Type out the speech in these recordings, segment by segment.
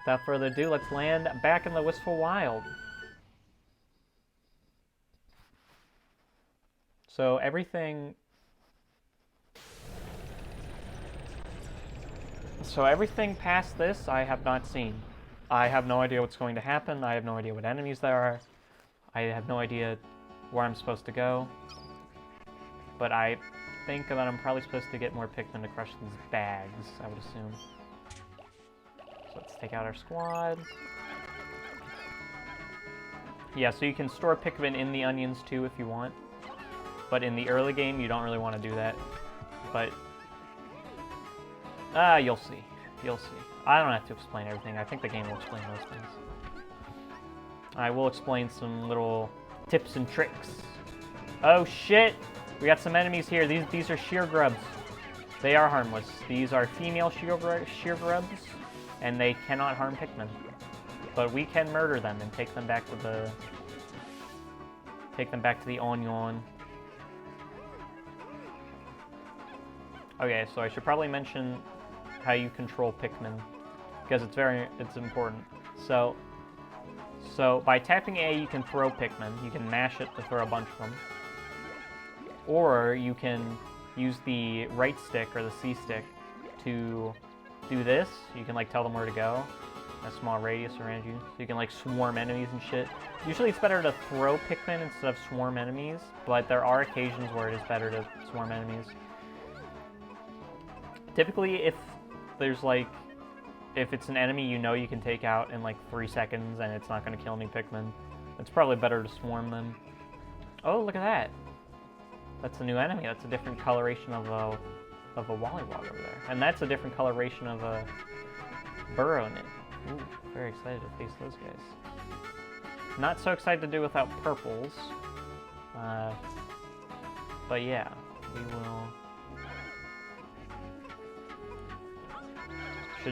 without further ado, let's land back in the Wistful Wild. So everything past this, I have not seen. I have no idea what's going to happen. I have no idea what enemies there are. I have no idea where I'm supposed to go. But I think that I'm probably supposed to get more Pikmin to crush these bags, I would assume. So let's take out our squad. Yeah, so you can store Pikmin in the onions too if you want. But in the early game, you don't really want to do that. But you'll see. You'll see. I don't have to explain everything. I think the game will explain most things. I will explain some little tips and tricks. Oh shit! We got some enemies here. These are shear grubs. They are harmless. These are female shear grubs, and they cannot harm Pikmin. But we can murder them and take them back to the onion. Okay, so I should probably mention how you control Pikmin, because it's important. So by tapping A, you can throw Pikmin. You can mash it to throw a bunch of them. Or you can use the right stick or the C stick to do this. You can like tell them where to go. A small radius around you. So you can like swarm enemies and shit. Usually it's better to throw Pikmin instead of swarm enemies, but there are occasions where it is better to swarm enemies. Typically if it's an enemy you know you can take out in like 3 seconds and it's not going to kill any Pikmin, it's probably better to swarm them. Oh, look at that. That's a new enemy. That's a different coloration of a Wollywog over there. And that's a different coloration of a Burrownet. Ooh, very excited to face those guys. Not so excited to do without purples. But yeah, we will...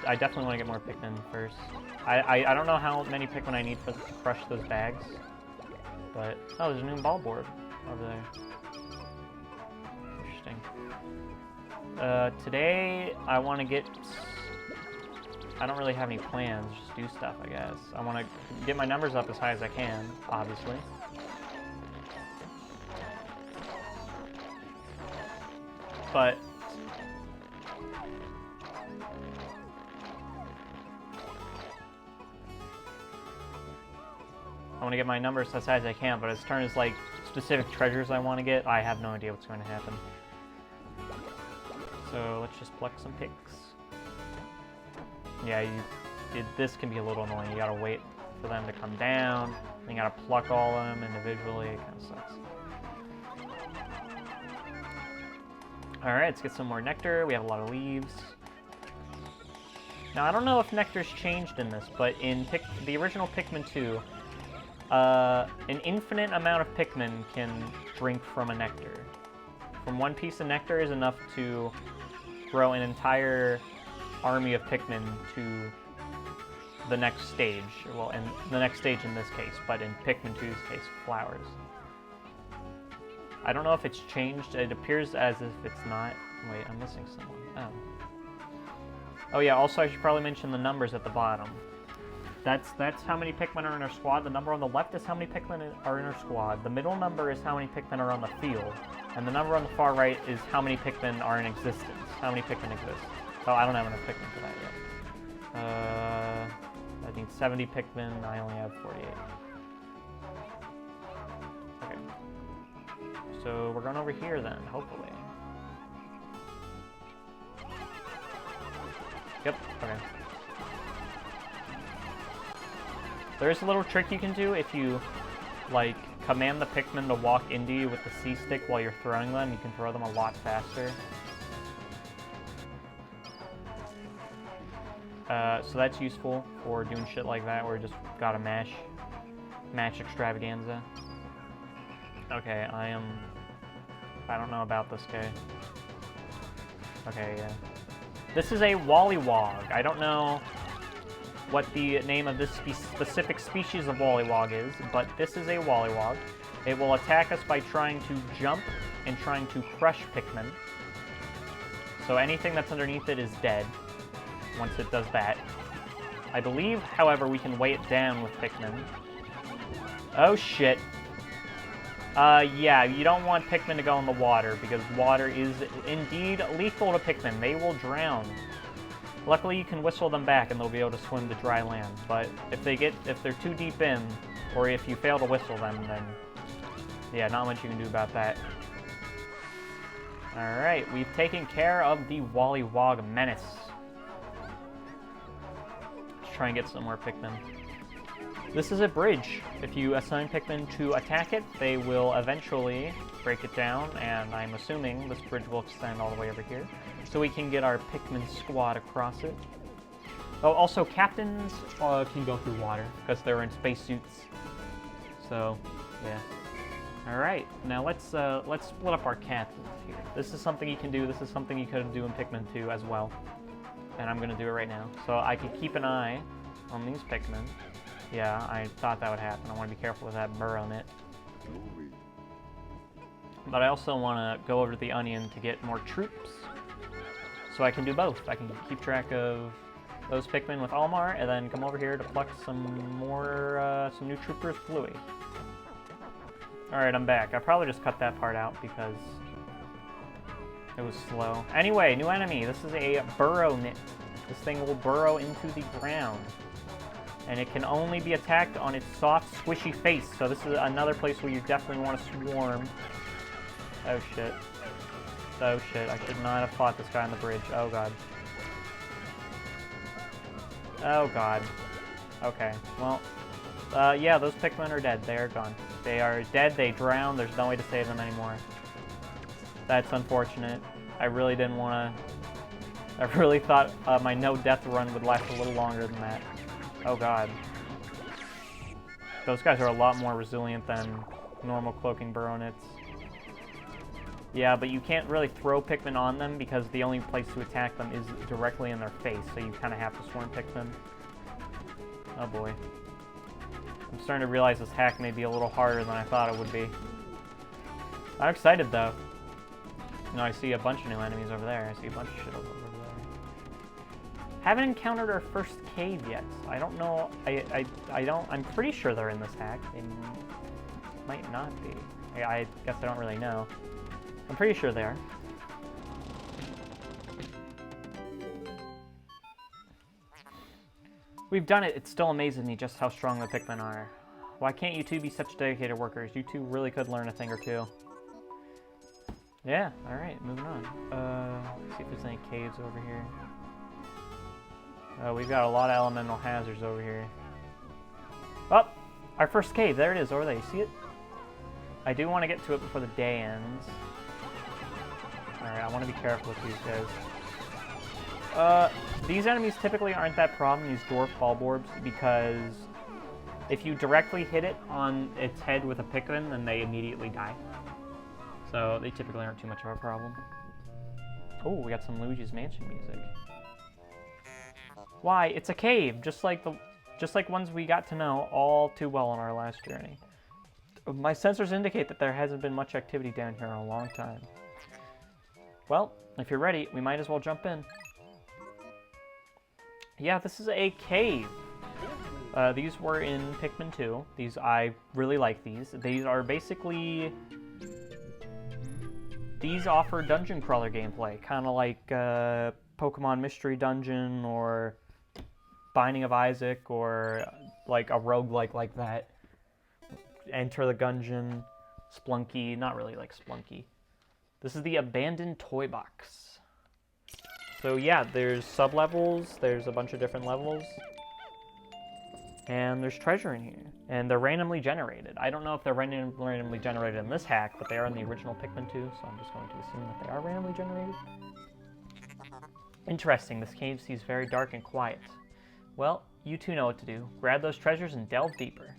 I definitely want to get more Pikmin first. I don't know how many Pikmin I need to crush those bags. But... oh, there's a new ball board over there. Interesting. Today, I want to get... I don't really have any plans, just do stuff, I guess. I want to get my numbers up as high as I can, obviously. But... I want to get my numbers as high as I can, but as far as like specific treasures I want to get, I have no idea what's going to happen. So let's just pluck some picks. Yeah, this can be a little annoying. You gotta wait for them to come down, and you gotta pluck all of them individually. It kind of sucks. Alright, let's get some more nectar. We have a lot of leaves. Now, I don't know if nectar's changed in this, but in the original Pikmin 2, an infinite amount of Pikmin can drink from a nectar. From one piece of nectar is enough to grow an entire army of Pikmin to the next stage. Well, and the next stage in this case, but in Pikmin 2's case, flowers. I don't know if it's changed. It appears as if it's not. Wait, I'm missing someone. Oh. Oh yeah, also I should probably mention the numbers at the bottom. That's how many Pikmin are in our squad. The number on the left is how many Pikmin are in our squad. The middle number is how many Pikmin are on the field. And the number on the far right is how many Pikmin are in existence. How many Pikmin exist. Oh, I don't have enough Pikmin for that yet. I need 70 Pikmin. I only have 48. Okay. So we're going over here then, hopefully. Yep, okay. There's a little trick you can do if you, like, command the Pikmin to walk into you with the C stick while you're throwing them. You can throw them a lot faster. So that's useful for doing shit like that, where you just gotta mash extravaganza. Okay, I don't know about this guy. Okay, yeah. This is a Wollywog. I don't know what the name of this specific species of Wollywog is, but this is a Wollywog. It will attack us by trying to jump and trying to crush Pikmin. So anything that's underneath it is dead once it does that. I believe, however, we can weigh it down with Pikmin. Oh, shit. Yeah, you don't want Pikmin to go in the water, because water is indeed lethal to Pikmin. They will drown. Luckily, you can whistle them back, and they'll be able to swim to dry land. But if they're too deep in, or if you fail to whistle them, then yeah, not much you can do about that. Alright, we've taken care of the Wollywog Menace. Let's try and get some more Pikmin. This is a bridge. If you assign Pikmin to attack it, they will eventually break it down, and I'm assuming this bridge will extend all the way over here, so we can get our Pikmin squad across it. Oh, also, captains can go through water, because they're in spacesuits. So, yeah. Alright, now let's split up our captains here. This is something you can do, this is something you could do in Pikmin 2 as well. And I'm going to do it right now. So I can keep an eye on these Pikmin. Yeah, I thought that would happen. I want to be careful with that burrow in it. But I also want to go over to the Onion to get more troops. So I can do both. I can keep track of those Pikmin with Almar, and then come over here to pluck some new troopers with Louie. Alright, I'm back. I probably just cut that part out because it was slow. Anyway, new enemy. This is a burrow nit. This thing will burrow into the ground. And it can only be attacked on its soft, squishy face. So this is another place where you definitely want to swarm. Oh shit. Oh shit. I should not have fought this guy on the bridge. Oh god. Oh god. Okay. Well, yeah, those Pikmin are dead. They are gone. They are dead, they drowned, there's no way to save them anymore. That's unfortunate. I really didn't want to... I really thought my no-death run would last a little longer than that. Oh god. Those guys are a lot more resilient than normal cloaking burrownits. Yeah, but you can't really throw Pikmin on them because the only place to attack them is directly in their face, so you kind of have to swarm Pikmin. Oh boy. I'm starting to realize this hack may be a little harder than I thought it would be. I'm excited, though. You know, I see a bunch of new enemies over there. I see a bunch of shit over there. Haven't encountered our first cave yet. I don't know. I'm pretty sure they're in this hack. They might not be. I guess I don't really know. I'm pretty sure they are. We've done it. It still amazes me just how strong the Pikmin are. Why can't you two be such dedicated workers? You two really could learn a thing or two. Yeah, alright, moving on. Let's see if there's any caves over here. We've got a lot of elemental hazards over here. Oh! Our first cave, there it is over there. You see it? I do want to get to it before the day ends. Alright, I want to be careful with these guys. These enemies typically aren't that problem, these dwarf bulborbs, because if you directly hit it on its head with a Pikmin, then they immediately die. So they typically aren't too much of a problem. Oh, we got some Luigi's Mansion music. Why? It's a cave, just like ones we got to know all too well on our last journey. My sensors indicate that there hasn't been much activity down here in a long time. Well, if you're ready, we might as well jump in. Yeah, this is a cave. These were in Pikmin 2. I really like these. These are basically... These offer dungeon crawler gameplay, kind of like Pokemon Mystery Dungeon or Binding of Isaac or like a roguelike like that. Enter the Gungeon, Splunky, not really like Splunky. This is the Abandoned Toybox. So yeah, there's sub-levels, there's a bunch of different levels, and there's treasure in here, and they're randomly generated. I don't know if they're randomly generated in this hack, but they are in the original Pikmin 2, so I'm just going to assume that they are randomly generated. Interesting, this cave seems very dark and quiet. Well, you two know what to do. Grab those treasures and delve deeper.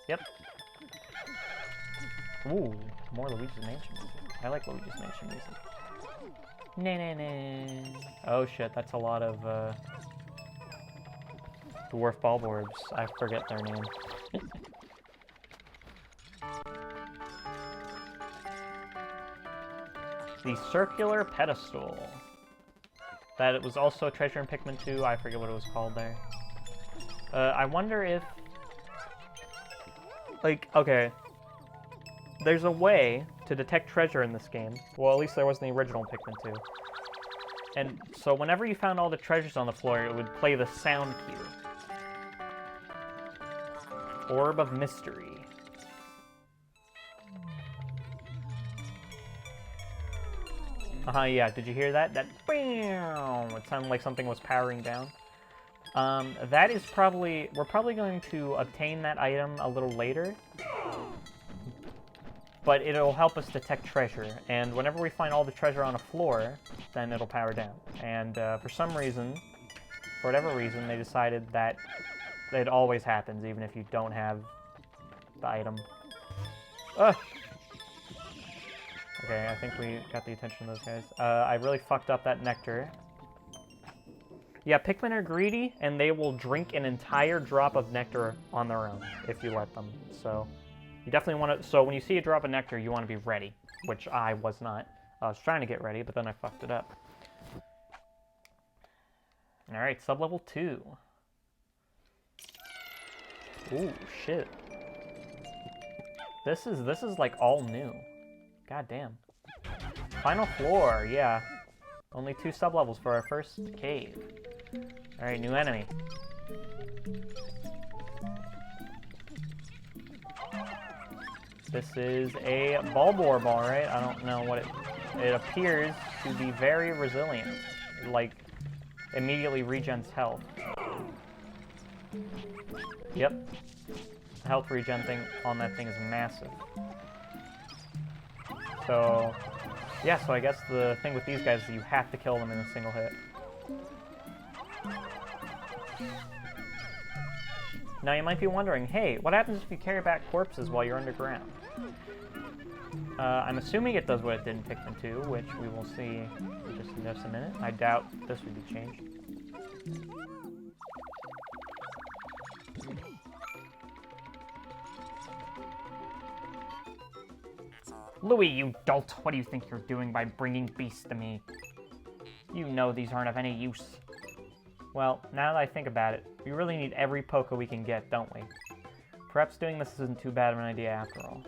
Yep. Ooh, more Luigi's Mansion music. I like Luigi's Mansion music. Nah. Oh shit, that's a lot of dwarf bulborbs. I forget their name. The circular pedestal. That it was also a treasure in Pikmin 2. I forget what it was called there. I wonder if... Like, okay. There's a way to detect treasure in this game. Well, at least there was in the original Pikmin 2. And so whenever you found all the treasures on the floor, it would play the sound cue. Orb of Mystery. Yeah, did you hear that? That BAM! It sounded like something was powering down. That is probably... We're probably going to obtain that item a little later. But it'll help us detect treasure. And whenever we find all the treasure on a floor, then it'll power down. And for some reason, for whatever reason, they decided that it always happens, even if you don't have the item. Ugh! Okay, I think we got the attention of those guys. I really fucked up that nectar. Yeah, Pikmin are greedy, and they will drink an entire drop of nectar on their own, if you let them. So, you definitely want to... So, when you see a drop of nectar, you want to be ready, which I was not. I was trying to get ready, but then I fucked it up. Alright, sub-level 2. Ooh, shit. This is like all new. God damn. Final floor, yeah. Only 2 sub-levels for our first cave. Alright, new enemy. This is a Bulbor ball, right? I don't know what it appears to be very resilient. It, like, immediately regens health. Yep. The health regen thing on that thing is massive. So, yeah, so I guess the thing with these guys is you have to kill them in a single hit. Now you might be wondering, hey, what happens if you carry back corpses while you're underground? I'm assuming it does what it did in Pikmin 2, which we will see in just a minute. I doubt this would be changed. Louis, you dolt! What do you think you're doing by bringing beasts to me? You know these aren't of any use. Well, now that I think about it, we really need every Poké we can get, don't we? Perhaps doing this isn't too bad of an idea after all.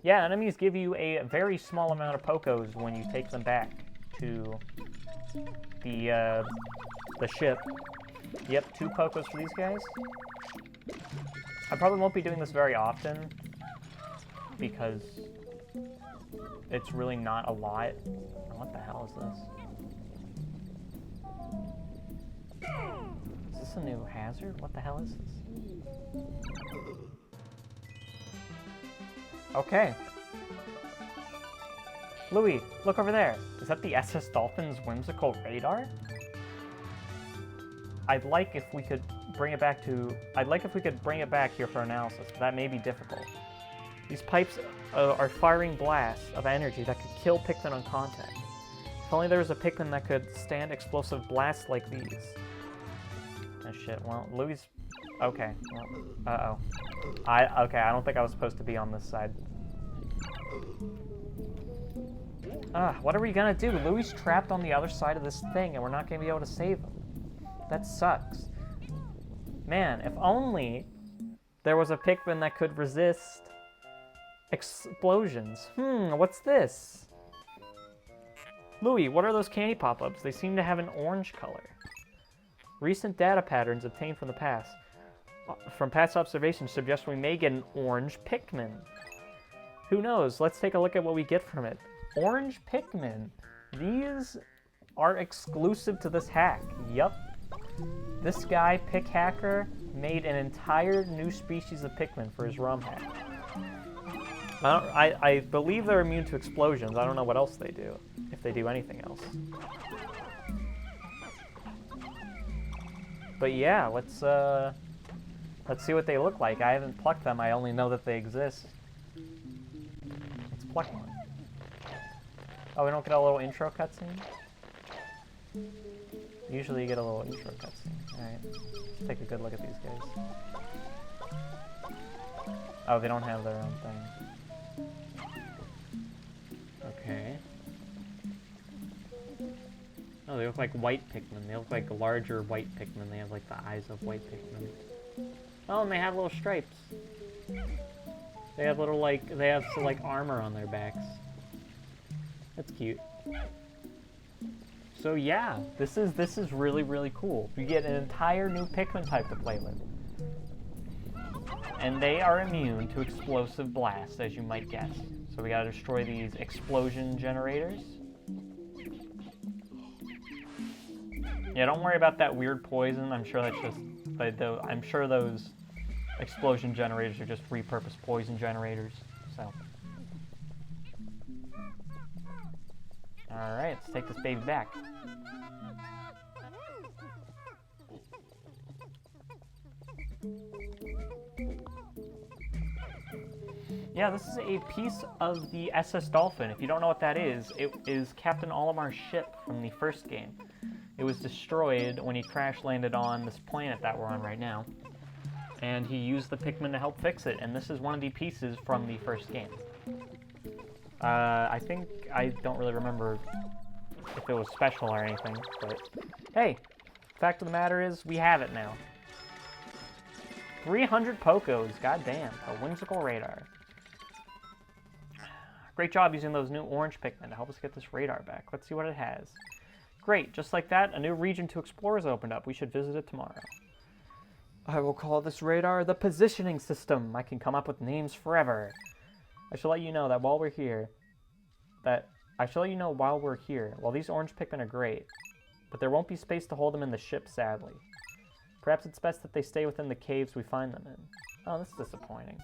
Yeah, enemies give you a very small amount of Pokos when you take them back to the ship. Yep, 2 Pokos for these guys. I probably won't be doing this very often, because it's really not a lot. What the hell is this? Is this a new hazard? What the hell is this? Okay. Louis, look over there. Is that the SS Dolphin's whimsical radar? I'd like if we could bring it back here for analysis, but that may be difficult. These pipes are firing blasts of energy that could kill Pikmin on contact. If only there was a Pikmin that could stand explosive blasts like these. Oh shit, well, Louis... Okay, well, uh-oh. Okay, I don't think I was supposed to be on this side. What are we gonna do? Louis trapped on the other side of this thing, and we're not gonna be able to save him. That sucks. Man, if only there was a Pikmin that could resist explosions. What's this? Louis, what are those candy pop-ups? They seem to have an orange color. Recent data patterns obtained from the past. From past observations suggest we may get an orange Pikmin. Who knows? Let's take a look at what we get from it. Orange Pikmin. These are exclusive to this hack. Yup. This guy, Pick Hacker, made an entire new species of Pikmin for his ROM hack. I believe they're immune to explosions. I don't know what else they do, if they do anything else. But yeah, let's see what they look like. I haven't plucked them, I only know that they exist. Let's pluck one. Oh, we don't get a little intro cutscene? Usually you get a little intro cutscene. Alright, let's take a good look at these guys. Oh, they don't have their own thing. Okay. Oh, they look like white Pikmin. They look like larger white Pikmin. They have like the eyes of white Pikmin. Oh, and they have little stripes. They have little they have like armor on their backs. That's cute. So yeah, this is really, really cool. You get an entire new Pikmin type to play with. And they are immune to explosive blasts, as you might guess. So we gotta destroy these explosion generators. Yeah, don't worry about that weird poison. I'm sure that's just, I'm sure those explosion generators are just repurposed poison generators. So. Alright, let's take this baby back. Yeah, this is a piece of the SS Dolphin. If you don't know what that is, it is Captain Olimar's ship from the first game. It was destroyed when he crash landed on this planet that we're on right now. And he used the Pikmin to help fix it, and this is one of the pieces from the first game. I don't really remember if it was special or anything, but hey, fact of the matter is, we have it now. 300 Pokos, goddamn, a whimsical radar. Great job using those new orange Pikmin to help us get this radar back. Let's see what it has. Great, just like that, a new region to explore has opened up. We should visit it tomorrow. I will call this radar the positioning system. I can come up with names forever. I shall let you know while we're here, while these orange Pikmin are great, but there won't be space to hold them in the ship, sadly. Perhaps it's best that they stay within the caves we find them in. Oh, this is disappointing.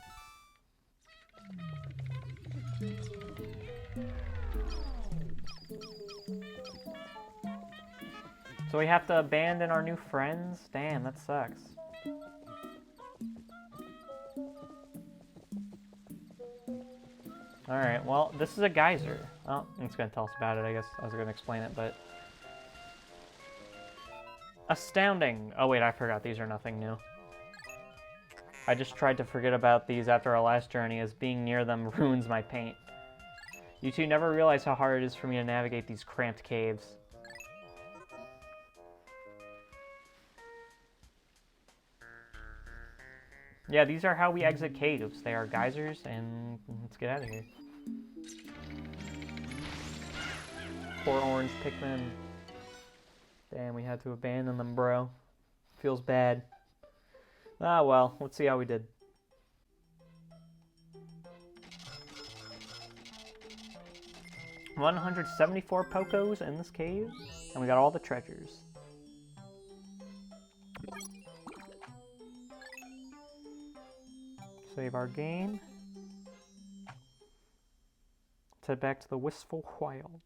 So we have to abandon our new friends? Damn, that sucks. Alright, well, this is a geyser. Oh, it's going to tell us about it, I guess. I was going to explain it, but... Astounding! Oh wait, I forgot, these are nothing new. I just tried to forget about these after our last journey, as being near them ruins my paint. You two never realize how hard it is for me to navigate these cramped caves. Yeah, these are how we exit caves. They are geysers, and let's get out of here. Poor orange Pikmin. Damn, we had to abandon them, bro. Feels bad. Ah, well, let's see how we did. $174 Pokos in this cave, and we got all the treasures. Save our game. Let's head back to the Wistful Wild.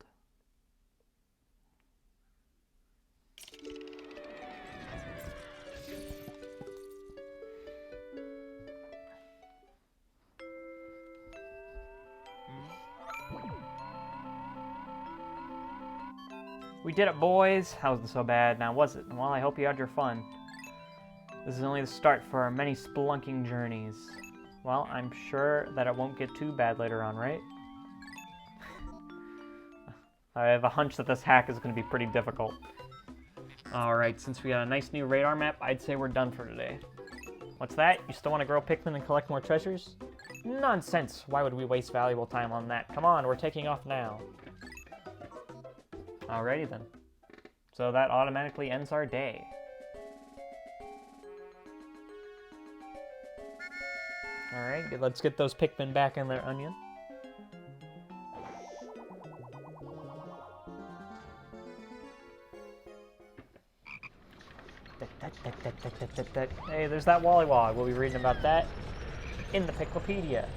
We did it, boys! That wasn't so bad, now was it? Well, I hope you had your fun. This is only the start for our many spelunking journeys. Well, I'm sure that it won't get too bad later on, right? I have a hunch that this hack is going to be pretty difficult. Alright, since we got a nice new radar map, I'd say we're done for today. What's that? You still want to grow Pikmin and collect more treasures? Nonsense! Why would we waste valuable time on that? Come on, we're taking off now. Alrighty then. So that automatically ends our day. Alright, let's get those Pikmin back in their onion. Hey, there's that Wollywog. We'll be reading about that in the Piklopedia.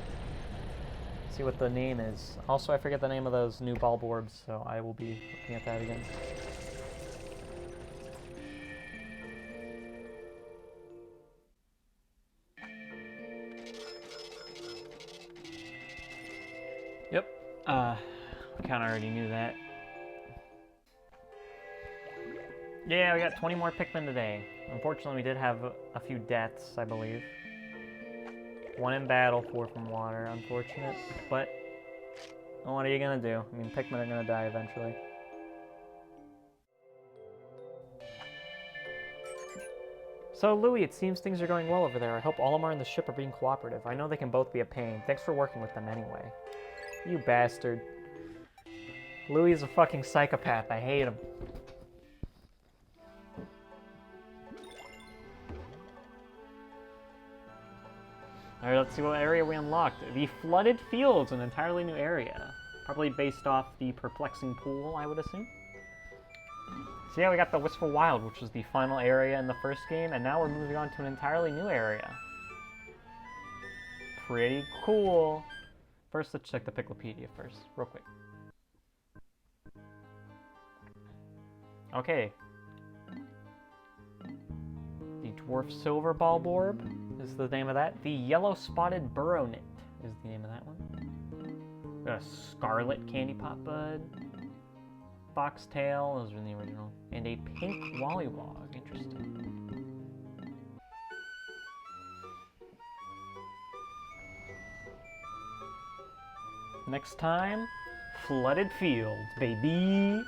See what the name is. Also, I forget the name of those new Bulborbs, so I will be looking at that again. Yep. We kind of already knew that. Yeah, we got 20 more Pikmin today. Unfortunately, we did have a few deaths, I believe. One in battle, 4 from water. Unfortunate, but what are you gonna do? I mean, Pikmin are gonna die eventually. So, Louie, it seems things are going well over there. I hope Olimar and the ship are being cooperative. I know they can both be a pain. Thanks for working with them anyway. You bastard. Louie is a fucking psychopath. I hate him. Alright, let's see what area we unlocked. The Flooded Fields, an entirely new area. Probably based off the Perplexing Pool, I would assume. So yeah, we got the Wistful Wild, which was the final area in the first game, and now we're moving on to an entirely new area. Pretty cool. First, let's check the Picklepedia first, real quick. Okay. The Dwarf Silver Bulborb is the name of that. The Yellow Spotted Burrownit is the name of that one. We got a Scarlet Candy Pop Bud. Foxtail, those are in the original. And a Pink Wollywog, interesting. Next time, Flooded Fields, baby!